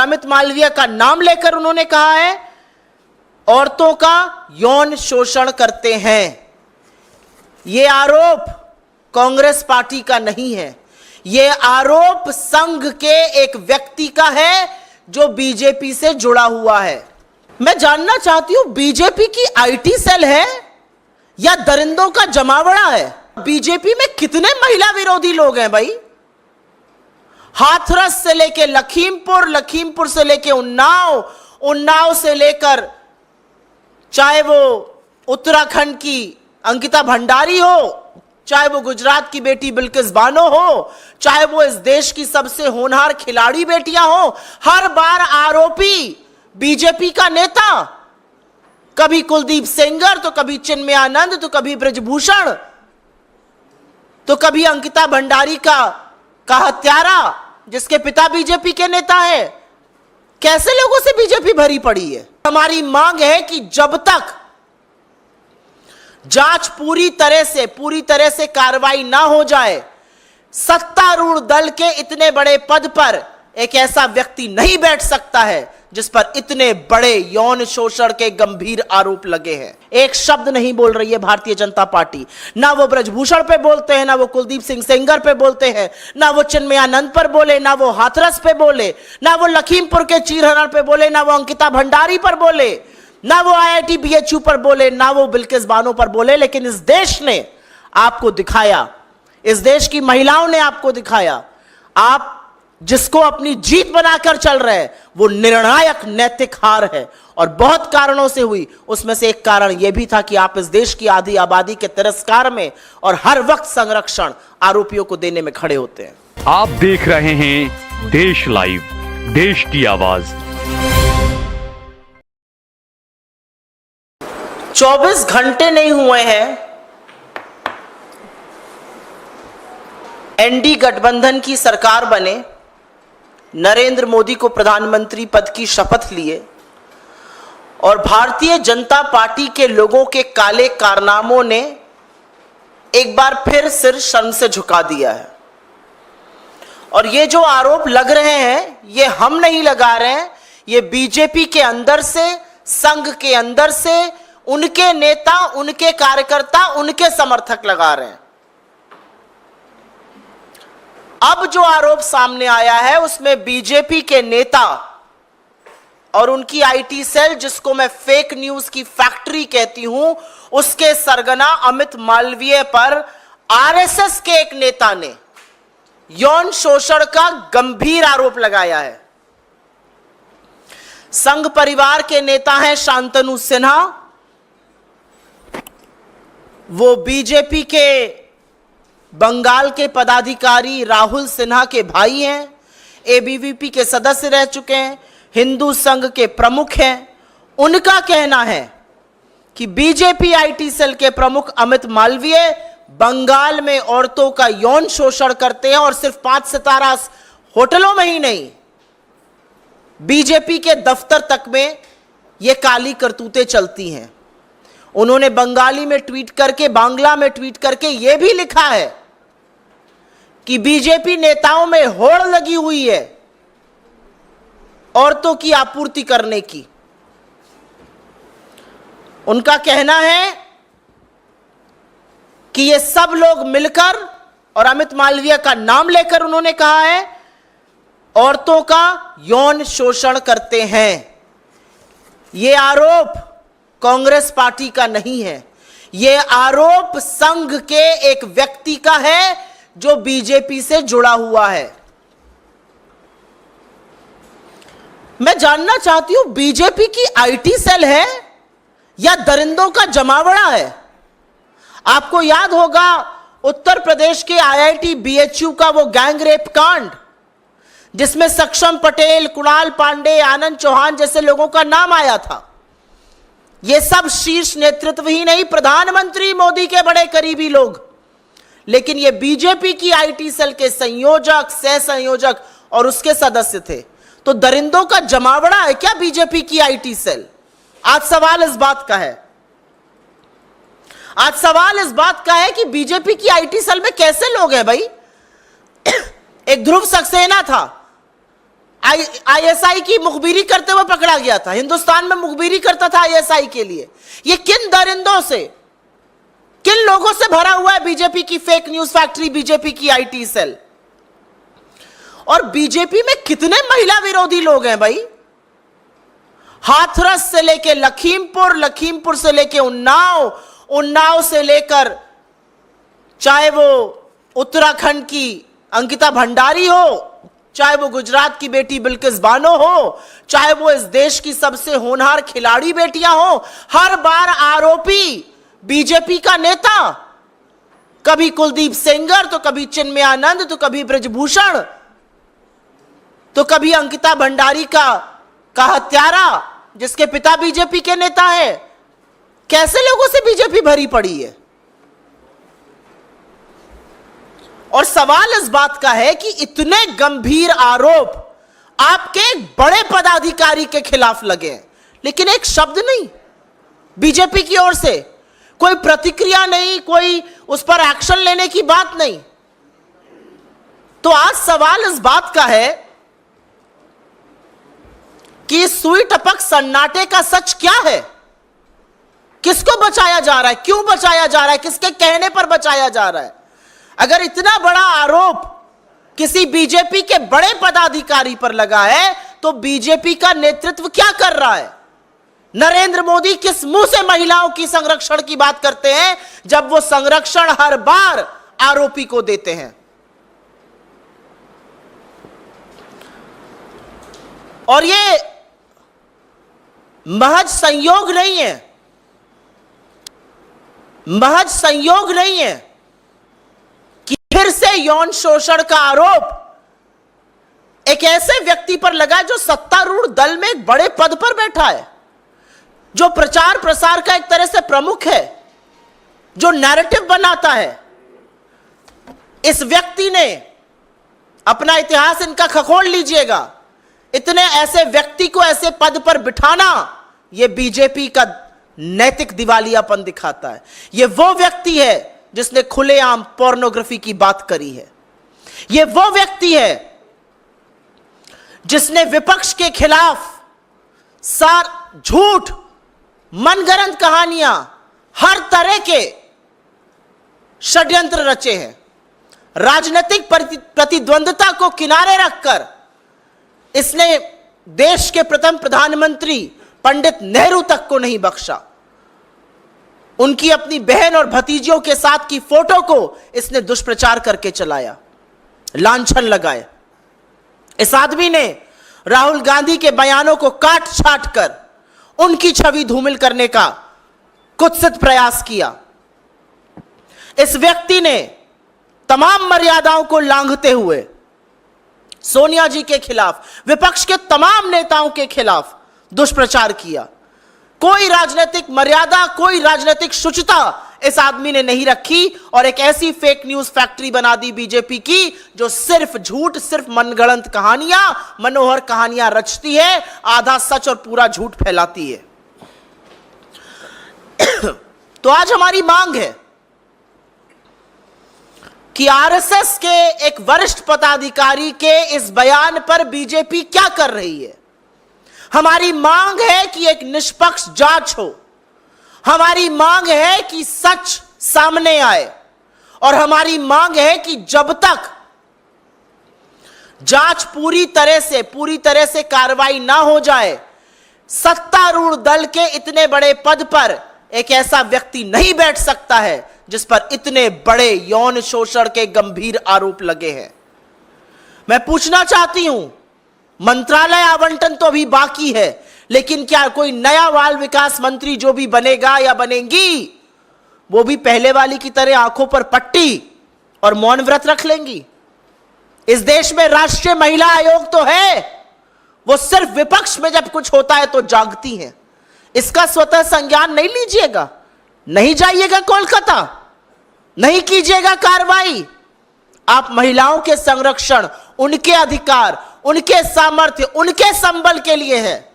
अमित मालवीय का नाम लेकर उन्होंने कहा है औरतों का यौन शोषण करते हैं। यह आरोप कांग्रेस पार्टी का नहीं है, यह आरोप संघ के एक व्यक्ति का है जो बीजेपी से जुड़ा हुआ है। मैं जानना चाहती हूं बीजेपी की आईटी सेल है या दरिंदों का जमावड़ा है? बीजेपी में कितने महिला विरोधी लोग हैं भाई? हाथरस से लेकर लखीमपुर, लखीमपुर से लेकर उन्नाव, उन्नाव से लेकर चाहे वो उत्तराखंड की अंकिता भंडारी हो, चाहे वो गुजरात की बेटी बिल्किस बानो हो, चाहे वो इस देश की सबसे होनहार खिलाड़ी बेटियां हो, हर बार आरोपी बीजेपी का नेता, कभी कुलदीप सेंगर तो कभी चिन्मय आनंद तो कभी ब्रजभूषण तो कभी अंकिता भंडारी का हत्यारा जिसके पिता बीजेपी के नेता है। कैसे लोगों से बीजेपी भरी पड़ी है? हमारी मांग है कि जब तक जांच पूरी तरह से कार्रवाई ना हो जाए, सत्तारूढ़ दल के इतने बड़े पद पर एक ऐसा व्यक्ति नहीं बैठ सकता है जिस पर इतने बड़े यौन शोषण के गंभीर आरोप लगे हैं। एक शब्द नहीं बोल रही है भारतीय जनता पार्टी। ना वो ब्रजभूषण पे बोलते हैं, ना वो कुलदीप सिंह सेंगर पे बोलते हैं, ना वो चिन्मय आनंद पर बोले, ना वो हाथरस पे बोले, ना वो लखीमपुर के चीरहरण पे बोले, ना वो अंकिता भंडारी पर बोले, ना वो आईआईटी बीएचयू पर बोले, ना वो बिल्किस बानो पर बोले। लेकिन इस देश ने आपको दिखाया, इस देश की महिलाओं ने आपको दिखाया, आप जिसको अपनी जीत बनाकर चल रहे हैं वो निर्णायक नैतिक हार है और बहुत कारणों से हुई। उसमें से एक कारण यह भी था कि आप इस देश की आधी आबादी के तिरस्कार में और हर वक्त संरक्षण आरोपियों को देने में खड़े होते हैं। आप देख रहे हैं देश लाइव, देश की आवाज। 24 घंटे नहीं हुए हैं एनडी गठबंधन की सरकार बने, नरेंद्र मोदी को प्रधानमंत्री पद की शपथ लिए और भारतीय जनता पार्टी के लोगों के काले कारनामों ने एक बार फिर सिर शर्म से झुका दिया है। और ये जो आरोप लग रहे हैं ये हम नहीं लगा रहे हैं, ये बीजेपी के अंदर से, संघ के अंदर से उनके नेता, उनके कार्यकर्ता, उनके समर्थक लगा रहे हैं। अब जो आरोप सामने आया है उसमें बीजेपी के नेता और उनकी आईटी सेल, जिसको मैं फेक न्यूज की फैक्ट्री कहती हूं, उसके सरगना अमित मालवीय पर आरएसएस के एक नेता ने यौन शोषण का गंभीर आरोप लगाया है। संघ परिवार के नेता हैं शांतनु सिन्हा, वो बीजेपी के बंगाल के पदाधिकारी राहुल सिन्हा के भाई हैं, एबीवीपी के सदस्य रह चुके हैं, हिंदू संघ के प्रमुख हैं। उनका कहना है कि बीजेपी आईटी सेल के प्रमुख अमित मालवीय बंगाल में औरतों का यौन शोषण करते हैं और सिर्फ 5 सितारा होटलों में ही नहीं, बीजेपी के दफ्तर तक में ये काली करतूतें चलती हैं। उन्होंने बंगाली में ट्वीट करके, बांग्ला में ट्वीट करके यह भी लिखा है कि बीजेपी नेताओं में होड़ लगी हुई है औरतों की आपूर्ति करने की। उनका कहना है कि ये सब लोग मिलकर और अमित मालवीय का नाम लेकर उन्होंने कहा है औरतों का यौन शोषण करते हैं। ये आरोप कांग्रेस पार्टी का नहीं है, यह आरोप संघ के एक व्यक्ति का है जो बीजेपी से जुड़ा हुआ है। मैं जानना चाहती हूं बीजेपी की आईटी सेल है या दरिंदों का जमावड़ा है? आपको याद होगा उत्तर प्रदेश के आईआईटी बीएचयू का वो गैंग रेप कांड, जिसमें सक्षम पटेल, कुणाल पांडे, आनंद चौहान जैसे लोगों का नाम आया था। ये सब शीर्ष नेतृत्व ही नहीं, प्रधानमंत्री मोदी के बड़े करीबी लोग, लेकिन ये बीजेपी की आईटी सेल के संयोजक, सह संयोजक और उसके सदस्य थे। तो दरिंदों का जमावड़ा है क्या बीजेपी की आईटी सेल? आज सवाल इस बात का है, आज सवाल इस बात का है कि बीजेपी की आईटी सेल में कैसे लोग हैं भाई? एक ध्रुव सक्सेना था, आईएसआई की मुखबिरी करते हुए पकड़ा गया था, हिंदुस्तान में मुखबिरी करता था आईएसआई के लिए। ये किन दरिंदों से, किन लोगों से भरा हुआ है बीजेपी की फेक न्यूज फैक्ट्री, बीजेपी की आईटी सेल। और बीजेपी में कितने महिला विरोधी लोग हैं भाई। हाथरस से लेकर लखीमपुर, लखीमपुर से लेकर उन्नाव, उन्नाव से लेकर चाहे वो उत्तराखंड की अंकिता भंडारी हो, चाहे वो गुजरात की बेटी बिल्किस बानो हो, चाहे वो इस देश की सबसे होनहार खिलाड़ी बेटियां हो, हर बार आरोपी बीजेपी का नेता। कभी कुलदीप सेंगर, तो कभी चिन्मय आनंद, तो कभी ब्रजभूषण, तो कभी अंकिता भंडारी का हत्यारा जिसके पिता बीजेपी के नेता है। कैसे लोगों से बीजेपी भरी पड़ी है। और सवाल इस बात का है कि इतने गंभीर आरोप आपके एक बड़े पदाधिकारी के खिलाफ लगे हैं, लेकिन एक शब्द नहीं बीजेपी की ओर से, कोई प्रतिक्रिया नहीं, कोई उस पर एक्शन लेने की बात नहीं। तो आज सवाल इस बात का है कि सुई टपक सन्नाटे का सच क्या है। किसको बचाया जा रहा है, क्यों बचाया जा रहा है, किसके कहने पर बचाया जा रहा है। अगर इतना बड़ा आरोप किसी बीजेपी के बड़े पदाधिकारी पर लगा है तो बीजेपी का नेतृत्व क्या कर रहा है। नरेंद्र मोदी किस मुंह से महिलाओं की संरक्षण की बात करते हैं जब वो संरक्षण हर बार आरोपी को देते हैं। और ये महज संयोग नहीं है, महज संयोग नहीं है कि फिर से यौन शोषण का आरोप एक ऐसे व्यक्ति पर लगा जो सत्तारूढ़ दल में एक बड़े पद पर बैठा है, जो प्रचार प्रसार का एक तरह से प्रमुख है, जो नैरेटिव बनाता है। इस व्यक्ति ने अपना इतिहास इनका खखोल लीजिएगा, इतने ऐसे व्यक्ति को ऐसे पद पर बिठाना यह बीजेपी का नैतिक दिवालियापन दिखाता है। यह वो व्यक्ति है जिसने खुलेआम पोर्नोग्राफी की बात करी है। यह वो व्यक्ति है जिसने विपक्ष के खिलाफ झूठ, मनगढ़ंत कहानियां, हर तरह के षड्यंत्र रचे हैं। राजनीतिक प्रतिद्वंद्विता को किनारे रखकर इसने देश के प्रथम प्रधानमंत्री पंडित नेहरू तक को नहीं बख्शा। उनकी अपनी बहन और भतीजियों के साथ की फोटो को इसने दुष्प्रचार करके चलाया, लांछन लगाए। इस आदमी ने राहुल गांधी के बयानों को काट छाट कर उनकी छवि धूमिल करने का कुत्सित प्रयास किया। इस व्यक्ति ने तमाम मर्यादाओं को लांघते हुए सोनिया जी के खिलाफ, विपक्ष के तमाम नेताओं के खिलाफ दुष्प्रचार किया। कोई राजनीतिक मर्यादा, कोई राजनीतिक शुचिता इस आदमी ने नहीं रखी और एक ऐसी फेक न्यूज फैक्ट्री बना दी बीजेपी की जो सिर्फ झूठ, सिर्फ मनगढ़ंत कहानियां, मनोहर कहानियां रचती है, आधा सच और पूरा झूठ फैलाती है। तो आज हमारी मांग है कि आरएसएस के एक वरिष्ठ पदाधिकारी के इस बयान पर बीजेपी क्या कर रही है। हमारी मांग है कि एक निष्पक्ष जांच हो। हमारी मांग है कि सच सामने आए और हमारी मांग है कि जब तक जांच पूरी तरह से कार्रवाई ना हो जाए, सत्तारूढ़ दल के इतने बड़े पद पर एक ऐसा व्यक्ति नहीं बैठ सकता है जिस पर इतने बड़े यौन शोषण के गंभीर आरोप लगे हैं। मैं पूछना चाहती हूं, मंत्रालय आवंटन तो अभी बाकी है, लेकिन क्या कोई नया बाल विकास मंत्री जो भी बनेगा या बनेगी वो भी पहले वाली की तरह आंखों पर पट्टी और मौन व्रत रख लेंगी? इस देश में राष्ट्रीय महिला आयोग तो है, वो सिर्फ विपक्ष में जब कुछ होता है तो जागती हैं। इसका स्वतः संज्ञान नहीं लीजिएगा, नहीं जाइएगा कोलकाता, नहीं कीजिएगा कार्रवाई। आप महिलाओं के संरक्षण, उनके अधिकार, उनके सामर्थ्य, उनके संबल के लिए है,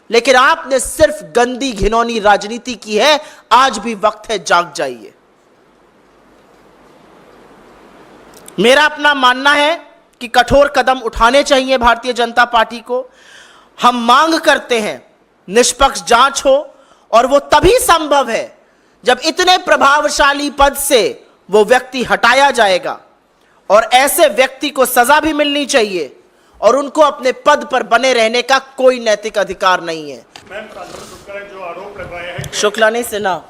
लेकिन आपने सिर्फ गंदी घिनौनी राजनीति की है। आज भी वक्त है, जाग जाइए। मेरा अपना मानना है कि कठोर कदम उठाने चाहिए भारतीय जनता पार्टी को। हम मांग करते हैं निष्पक्ष जांच हो, और वो तभी संभव है जब इतने प्रभावशाली पद से वो व्यक्ति हटाया जाएगा, और ऐसे व्यक्ति को सजा भी मिलनी चाहिए, और उनको अपने पद पर बने रहने का कोई नैतिक अधिकार नहीं है। जो आरोप लगाए हैं शुक्ला ने सिन्हा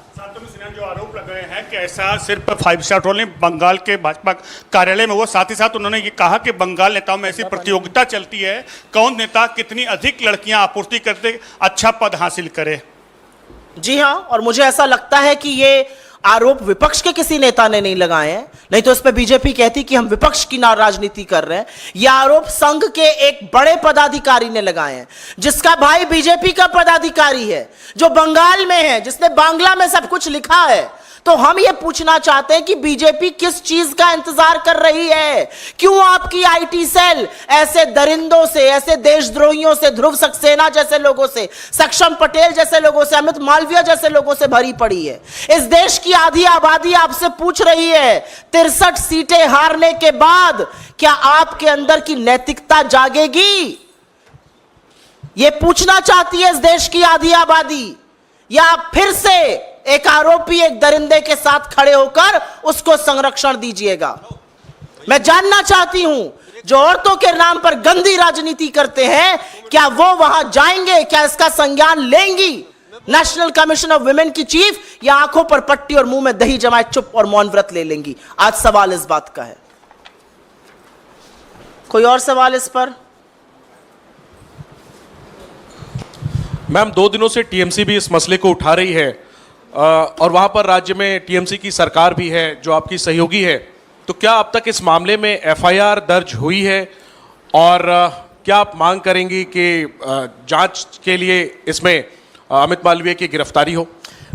जो आरोप लगाए हैं कि ऐसा सिर्फ 5 स्टार होटल नहीं, बंगाल के भाजपा कार्यालय में वो साथ ही साथ उन्होंने ये कहा कि बंगाल नेताओं में ऐसी प्रतियोगिता चलती है, कौन नेता कितनी अधिक लड़कियां आपूर्ति करते अच्छा पद हासिल करे। जी हां, और मुझे ऐसा लगता है कि ये आरोप विपक्ष के किसी नेता ने नहीं लगाए हैं, नहीं तो इस पे बीजेपी कहती कि हम विपक्ष की राजनीति कर रहे हैं। यह आरोप संघ के एक बड़े पदाधिकारी ने लगाए हैं, जिसका भाई बीजेपी का पदाधिकारी है, जो बंगाल में है, जिसने बांग्ला में सब कुछ लिखा है। तो हम ये पूछना चाहते हैं कि बीजेपी किस चीज का इंतजार कर रही है? क्यों आपकी आईटी सेल ऐसे दरिंदों से, ऐसे देशद्रोहियों से, ध्रुव सक्सेना जैसे लोगों से, सक्षम पटेल जैसे लोगों से, अमित मालवीय जैसे लोगों से भरी पड़ी है? इस देश की आधी आबादी आपसे पूछ रही है, 63 सीटें हारने के बाद क्या आपके अंदर की नैतिकता जागेगी? यह पूछना चाहती है इस देश की आधी आबादी, या फिर से एक आरोपी एक दरिंदे के साथ खड़े होकर उसको संरक्षण दीजिएगा? मैं जानना चाहती हूं, जो औरतों के नाम पर गंदी राजनीति करते हैं, क्या वो वहां जाएंगे? क्या इसका संज्ञान लेंगी नेशनल कमीशन ऑफ वुमेन की चीफ, या आंखों पर पट्टी और मुंह में दही जमाए चुप और मौन व्रत ले लेंगी? आज सवाल इस बात का है। कोई और सवाल इस पर? मैम, 2 दिनों से टीएमसी भी इस मसले को उठा रही है, और वहां पर राज्य में टीएमसी की सरकार भी है जो आपकी सहयोगी है। तो क्या अब तक इस मामले में एफआईआर दर्ज हुई है, और क्या आप मांग करेंगी कि जांच के लिए इसमें अमित मालवीय की गिरफ्तारी हो?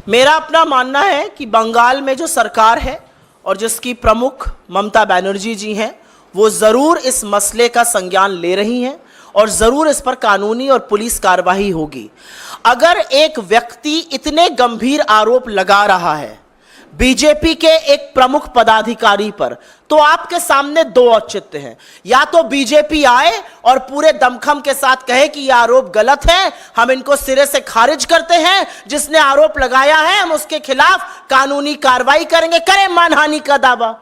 मेरा अपना मानना है कि बंगाल में जो सरकार है और जिसकी प्रमुख ममता बनर्जी जी हैं, वो जरूर इस मसले का संज्ञान ले रही हैं, और जरूर इस पर कानूनी और पुलिस कार्रवाई होगी। अगर एक व्यक्ति इतने गंभीर आरोप लगा रहा है बीजेपी के एक प्रमुख पदाधिकारी पर, तो आपके सामने 2 औचित्य हैं। या तो बीजेपी आए और पूरे दमखम के साथ कहे कि यह आरोप गलत है, हम इनको सिरे से खारिज करते हैं, जिसने आरोप लगाया है हम उसके खिलाफ कानूनी कार्रवाई करेंगे, करें मानहानि का दावा।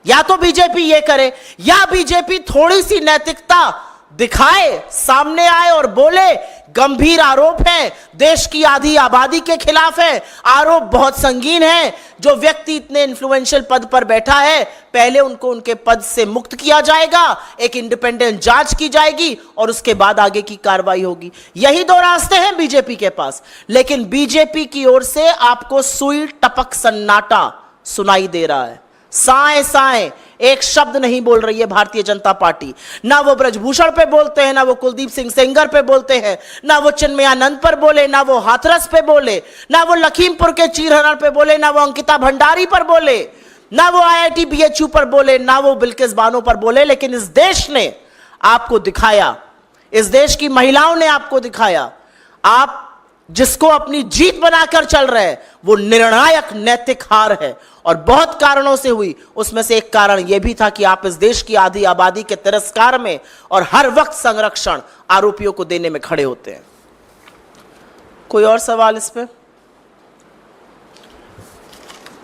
या तो बीजेपी ये करे, या बीजेपी थोड़ी सी नैतिकता दिखाए, सामने आए और बोले गंभीर आरोप है, देश की आधी आबादी के खिलाफ है, आरोप बहुत संगीन है, जो व्यक्ति इतने इन्फ्लुएंशियल पद पर बैठा है, पहले उनको उनके पद से मुक्त किया जाएगा, एक इंडिपेंडेंट जांच की जाएगी, और उसके बाद आगे की कार्रवाई होगी। यही 2 रास्ते हैं बीजेपी के पास। लेकिन बीजेपी की ओर से आपको सुई टपक सन्नाटा सुनाई दे रहा है। साए साए एक शब्द नहीं बोल रही है भारतीय जनता पार्टी। ना वो ब्रजभूषण पे बोलते हैं, ना वो कुलदीप सिंह सेंगर पे बोलते हैं, ना वो चिन्मयानंद पर बोले, ना वो हाथरस पे बोले, ना वो लखीमपुर के चीरहरण पे बोले, ना वो अंकिता भंडारी पर बोले, ना वो आईआईटी बीएचयू पर बोले, ना वो बिल्किस बानो पर बोले। लेकिन इस देश ने आपको दिखाया, इस देश की महिलाओं ने आपको दिखाया, आप जिसको अपनी जीत बनाकर चल रहे हैं, वो निर्णायक नैतिक हार है, और बहुत कारणों से हुई। उसमें से एक कारण यह भी था कि आप इस देश की आधी आबादी के तिरस्कार में और हर वक्त संरक्षण आरोपियों को देने में खड़े होते हैं। कोई और सवाल इस पे?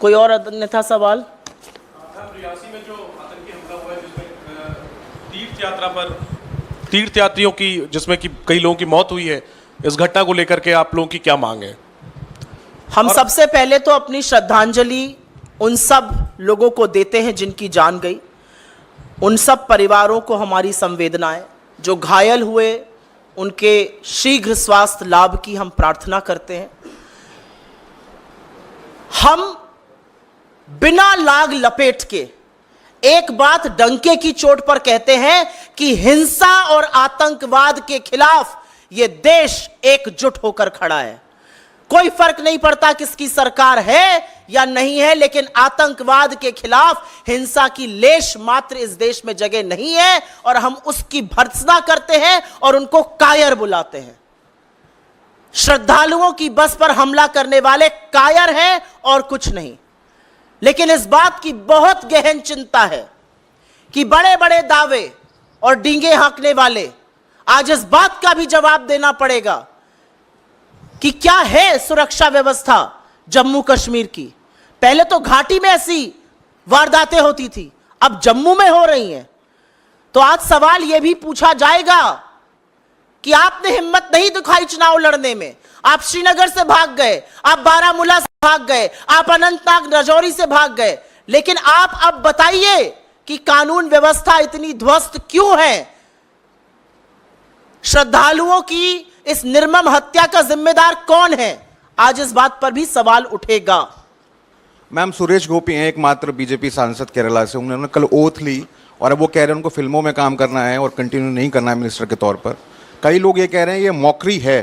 कोई और अन्यथा सवाल? रियासी में जो आतंकी हमला हुआ है, जिसमें तीर्थ यात्रा पर तीर्थयात्रियों की, जिसमें कि कई लोगों की मौत हुई है, इस घटना को लेकर के आप लोगों की क्या मांग है? हम सबसे पहले तो अपनी श्रद्धांजलि उन सब लोगों को देते हैं जिनकी जान गई, उन सब परिवारों को हमारी संवेदनाएं, जो घायल हुए उनके शीघ्र स्वास्थ्य लाभ की हम प्रार्थना करते हैं। हम बिना लाग लपेट के एक बात डंके की चोट पर कहते हैं कि हिंसा और आतंकवाद के खिलाफ यह देश एकजुट होकर खड़ा है। कोई फर्क नहीं पड़ता किसकी सरकार है या नहीं है, लेकिन आतंकवाद के खिलाफ हिंसा की लेश मात्र इस देश में जगह नहीं है, और हम उसकी भर्त्सना करते हैं और उनको कायर बुलाते हैं। श्रद्धालुओं की बस पर हमला करने वाले कायर हैं और कुछ नहीं। लेकिन इस बात की बहुत गहन चिंता है कि बड़े बड़े दावे और डींगे हाँकने वाले आज इस बात का भी जवाब देना पड़ेगा कि क्या है सुरक्षा व्यवस्था जम्मू कश्मीर की। पहले तो घाटी में ऐसी वारदातें होती थी, अब जम्मू में हो रही हैं। तो आज सवाल यह भी पूछा जाएगा कि आपने हिम्मत नहीं दिखाई चुनाव लड़ने में, आप श्रीनगर से भाग गए, आप बारामूला से भाग गए, आप अनंतनाग राजौरी से भाग गए, लेकिन आप अब बताइए कि कानून व्यवस्था इतनी ध्वस्त क्यों है। श्रद्धालुओं की इस निर्मम हत्या का जिम्मेदार कौन है, आज इस बात पर भी सवाल उठेगा। मैम, सुरेश गोपी हैं एकमात्र बीजेपी सांसद केरला से। उन्होंने कल ओथ ली और अब वो कह रहे हैं उनको फिल्मों में काम करना है और कंटिन्यू नहीं करना है मिनिस्टर के तौर पर। कई लोग ये कह रहे हैं ये मौकरी है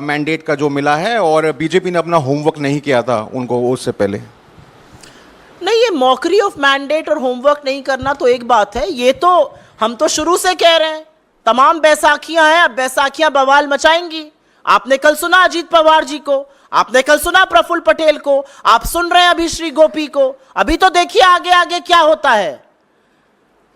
मैंडेट का जो मिला है और बीजेपी ने अपना होमवर्क नहीं किया था उनको उससे पहले। नहीं, ये मॉकरी ऑफ मैंडेट और होमवर्क नहीं करना तो एक बात है, ये तो हम तो शुरू से कह रहे हैं तमाम बैसाखियां हैं, अब बैसाखियां बवाल मचाएंगी। आपने कल सुना अजीत पवार जी को, आपने कल सुना प्रफुल्ल पटेल को, आप सुन रहे हैं अभी श्री गोपी को। अभी तो देखिए आगे आगे क्या होता है।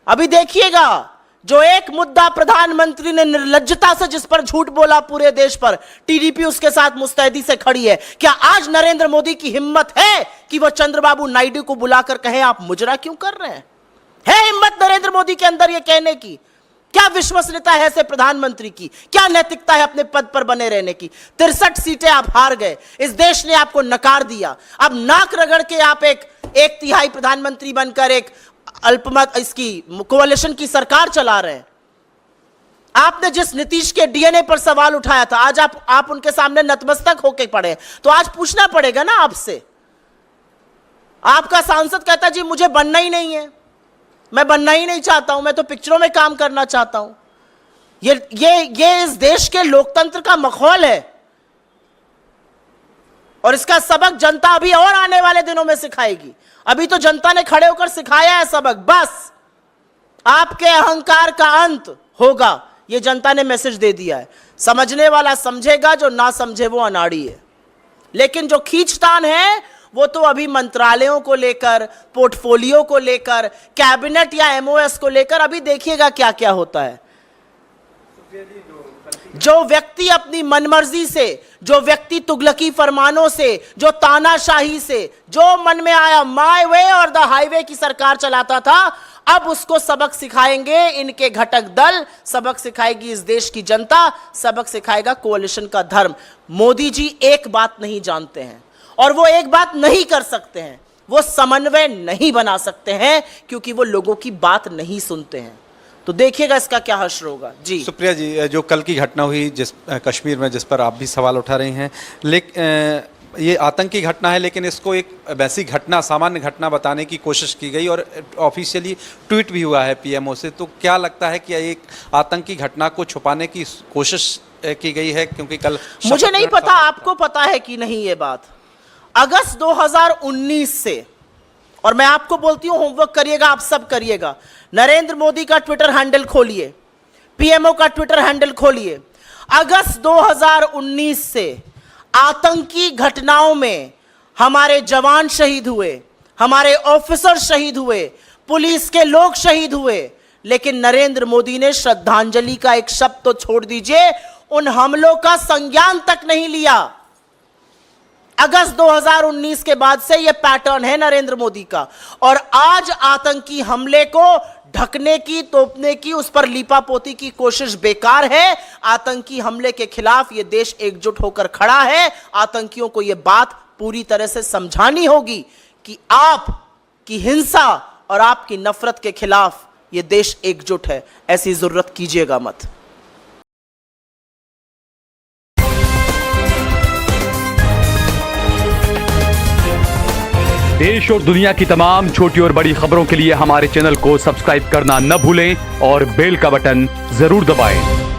अभी देखिएगा जो एक मुद्दा प्रधानमंत्री ने निर्लज्जता से जिस पर झूठ बोला पूरे देश पर, टीडीपी उसके साथ मुस्तैदी से खड़ी है। क्या आज नरेंद्र मोदी की हिम्मत है कि वह चंद्रबाबू नायडू को बुलाकर कहे आप मुजरा क्यों कर रहे हैं? है हिम्मत नरेंद्र मोदी के अंदर यह कहने की? क्या विश्वसनीयता है ऐसे प्रधानमंत्री की? क्या नैतिकता है अपने पद पर बने रहने की? 63 सीटें आप हार गए, इस देश ने आपको नकार दिया। अब नाक रगड़ के आप एक तिहाई प्रधानमंत्री बनकर एक अल्पमत इसकी कोalition की सरकार चला रहे हैं। आपने जिस नीतीश के डीएनए पर सवाल उठाया था, आज आप उनके सामने नतमस्तक होके पड़े। तो आज पूछना पड़ेगा ना आपसे। आपका सांसद कहता जी मुझे बनना ही नहीं है, मैं बनना ही नहीं चाहता हूं, मैं तो पिक्चरों में काम करना चाहता हूं। ये इस देश के लोकतंत्र का मखौल है और इसका सबक जनता अभी और आने वाले दिनों में सिखाएगी। अभी तो जनता ने खड़े होकर सिखाया है सबक। बस आपके अहंकार का अंत होगा, ये जनता ने मैसेज दे दिया है। समझने वाला समझेगा, जो ना समझे वो अनाड़ी है। लेकिन जो खींचतान है वो तो अभी मंत्रालयों को लेकर, पोर्टफोलियो को लेकर, कैबिनेट या एमओएस को लेकर अभी देखिएगा क्या क्या होता है। जो व्यक्ति अपनी मनमर्जी से, जो व्यक्ति तुगलकी फरमानों से, जो तानाशाही से, जो मन में आया माय वे और द हाईवे की सरकार चलाता था, अब उसको सबक सिखाएंगे इनके घटक दल, सबक सिखाएगी इस देश की जनता, सबक सिखाएगा कोalition का धर्म। मोदी जी एक बात नहीं जानते हैं और वो एक बात नहीं कर सकते हैं, वो समन्वय नहीं बना सकते हैं क्योंकि वो लोगों की बात नहीं सुनते हैं। तो देखिएगा इसका क्या हश्र होगा। जी सुप्रिया जी, जो कल की घटना हुई जिस कश्मीर में, जिस पर आप भी सवाल उठा रही हैं, ये आतंकी घटना है, लेकिन इसको एक वैसी घटना, सामान्य घटना बताने की कोशिश की गई और ऑफिशियली ट्वीट भी हुआ है पीएमओ से। तो क्या लगता है कि एक आतंकी घटना को छुपाने की कोशिश की गई है? क्योंकि कल मुझे नहीं पता, आपको पता है कि नहीं ये बात। अगस्त 2019 से, और मैं आपको बोलती हूं होमवर्क करिएगा, आप सब करिएगा। नरेंद्र मोदी का ट्विटर हैंडल खोलिए, पीएमओ का ट्विटर हैंडल खोलिए। अगस्त 2019 से आतंकी घटनाओं में हमारे जवान शहीद हुए, हमारे ऑफिसर शहीद हुए, पुलिस के लोग शहीद हुए, लेकिन नरेंद्र मोदी ने श्रद्धांजलि का एक शब्द तो छोड़ दीजिए, उन हमलों का संज्ञान तक नहीं लिया। अगस्त 2019 के बाद से यह पैटर्न है नरेंद्र मोदी का। और आज आतंकी हमले को ढकने की, तोपने की, उस पर लीपापोती की कोशिश बेकार है। आतंकी हमले के खिलाफ यह देश एकजुट होकर खड़ा है। आतंकियों को यह बात पूरी तरह से समझानी होगी कि आपकी हिंसा और आपकी नफरत के खिलाफ यह देश एकजुट है। ऐसी जरूरत कीजिएगा मत। देश और दुनिया की तमाम छोटी और बड़ी खबरों के लिए हमारे चैनल को सब्सक्राइब करना न भूलें और बेल का बटन जरूर दबाएं।